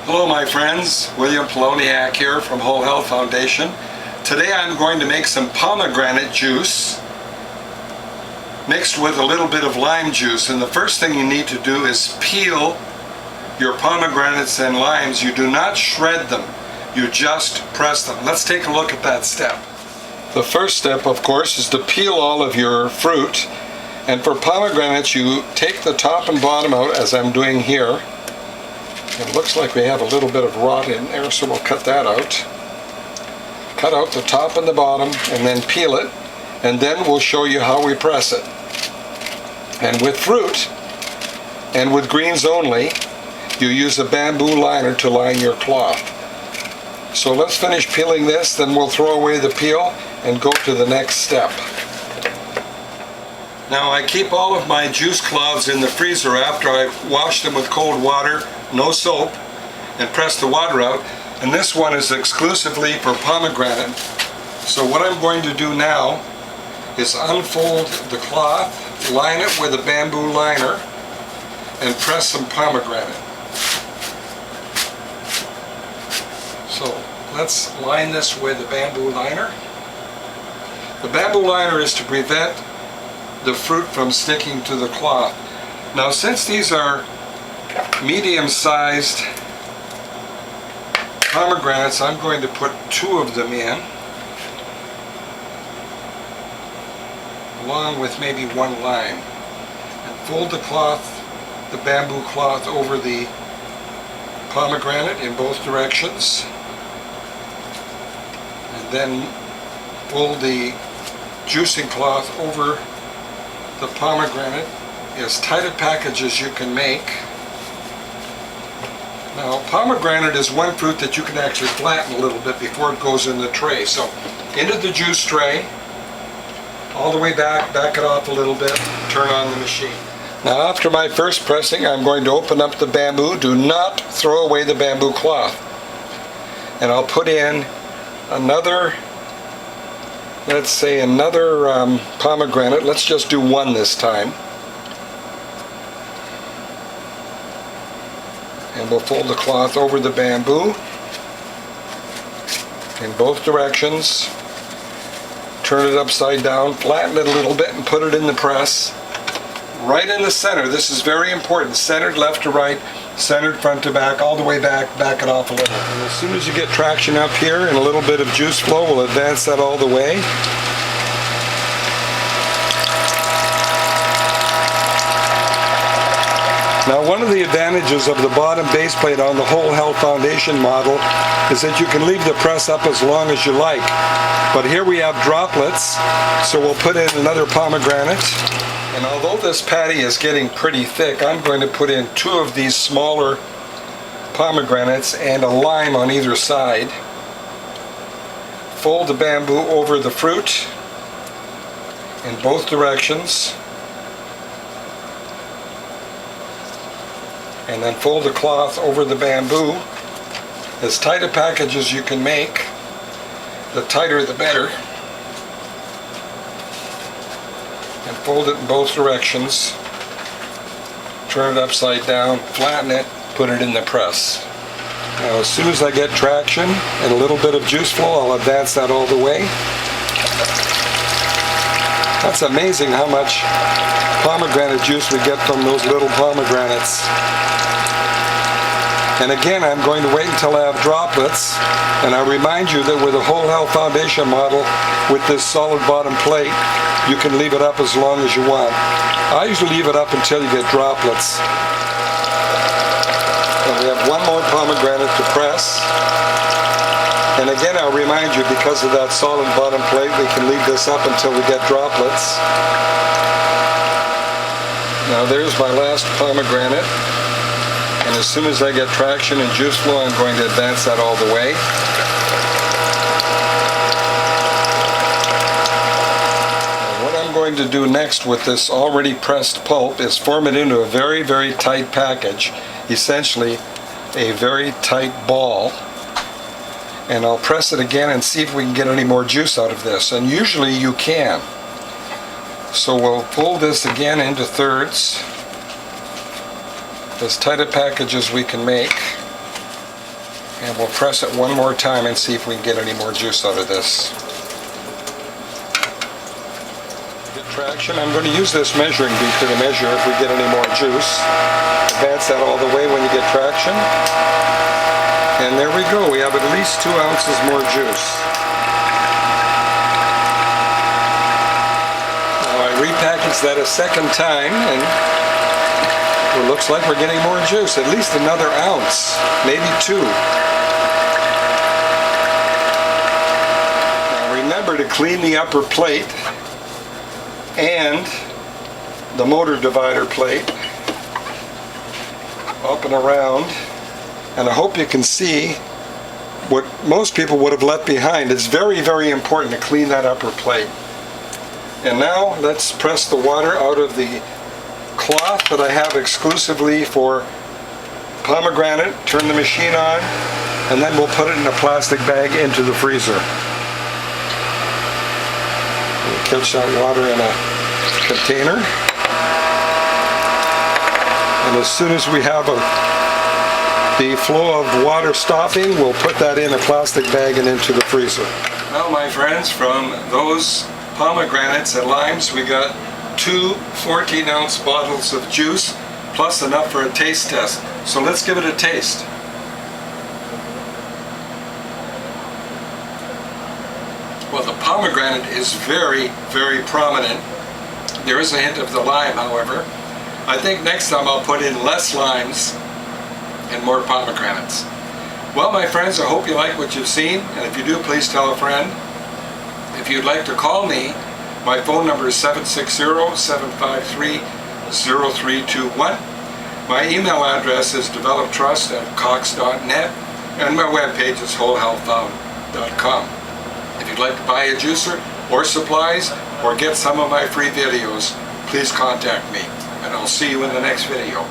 Hello my friends, William Poloniak here from Whole Health Foundation. Today I'm going to make some pomegranate juice mixed with a little bit of lime juice. And the first thing you need to do is peel your pomegranates and limes. You do not shred them, you just press them. Let's take a look at that step. The first step, of course, is to peel all of your fruit. And for pomegranates, you take the top and bottom out, as I'm doing here. It looks like we have a little bit of rot in there, so we'll cut that out. Cut out the top and the bottom, and then peel it, and then we'll show you how we press it. And with fruit, and with greens only, you use a bamboo liner to line your cloth. So let's finish peeling this, then we'll throw away the peel and go to the next step. Now I keep all of my juice cloths in the freezer after I've washed them with cold water, no soap, and press the water out. And this one is exclusively for pomegranate. So what I'm going to do now is unfold the cloth, line it with a bamboo liner, and press some pomegranate. So let's line this with a bamboo liner. The bamboo liner is to prevent the fruit from sticking to the cloth. Now since these are medium-sized pomegranates, I'm going to put 2 of them in, along with maybe 1 lime, and fold the cloth, the bamboo cloth, over the pomegranate in both directions, and then fold the juicing cloth over the pomegranate, as tight a package as you can make. Now pomegranate is one fruit that you can actually flatten a little bit before it goes in the tray. So into the juice tray, all the way back, back it off a little bit, turn on the machine. Now after my first pressing, I'm going to open up the bamboo. Do not throw away the bamboo cloth. And I'll put in another, let's say another pomegranate. Let's just do 1 this time. And we'll fold the cloth over the bamboo in both directions. Turn it upside down, flatten it a little bit, and put it in the press. Right in the center. This is very important. Centered left to right, centered front to back, all the way back, back it off a little. And as soon as you get traction up here and a little bit of juice flow, we'll advance that all the way. Now one of the advantages of the bottom base plate on the Whole Health Foundation model is that you can leave the press up as long as you like. But here we have droplets, so we'll put in another pomegranate. And although this patty is getting pretty thick, I'm going to put in 2 of these smaller pomegranates and a lime on either side. Fold the bamboo over the fruit in both directions. And then fold the cloth over the bamboo. As tight a package as you can make. The tighter the better. And fold it in both directions. Turn it upside down, flatten it, put it in the press. Now as soon as I get traction and a little bit of juice flow, I'll advance that all the way. That's amazing how much pomegranate juice we get from those little pomegranates. And again, I'm going to wait until I have droplets, and I remind you that with a Whole Health Foundation model with this solid bottom plate, you can leave it up as long as you want. I usually leave it up until you get droplets. And we have 1 more pomegranate to press. And again, I'll remind you, because of that solid bottom plate, we can leave this up until we get droplets. Now there's my last pomegranate. And as soon as I get traction and juice flow, I'm going to advance that all the way. Now what I'm going to do next with this already pressed pulp is form it into a very, very tight package. Essentially, a very tight ball. And I'll press it again and see if we can get any more juice out of this. And usually you can. So we'll fold this again into thirds, as tight a package as we can make. And we'll press it one more time and see if we can get any more juice out of this. Get traction. I'm going to use this measuring beaker to measure if we get any more juice. Advance that all the way when you get traction. And there we go. We have at least 2 ounces more juice. Now I repackaged that a second time, and it looks like we're getting more juice. At least another ounce, maybe 2. Remember to clean the upper plate and the motor divider plate up and around, and I hope you can see what most people would have left behind. It's very, very important to clean that upper plate. And now let's press the water out of the cloth that I have exclusively for pomegranate, turn the machine on, and then we'll put it in a plastic bag into the freezer. Catch that water in a container, and as soon as we have the flow of water stopping, we'll put that in a plastic bag and into the freezer. Well, my friends, from those pomegranates and limes, we got 2 14-ounce bottles of juice, plus enough for a taste test. So let's give it a taste. Well, the pomegranate is very, very prominent. There is a hint of the lime, however. I think next time I'll put in less limes and more pomegranates. Well, my friends, I hope you like what you've seen, and if you do, please tell a friend. If you'd like to call me, my phone number is 760-753-0321. My email address is developtrust@cox.net, and my webpage is wholehealthfound.com. If you'd like to buy a juicer or supplies or get some of my free videos, please contact me, and I'll see you in the next video.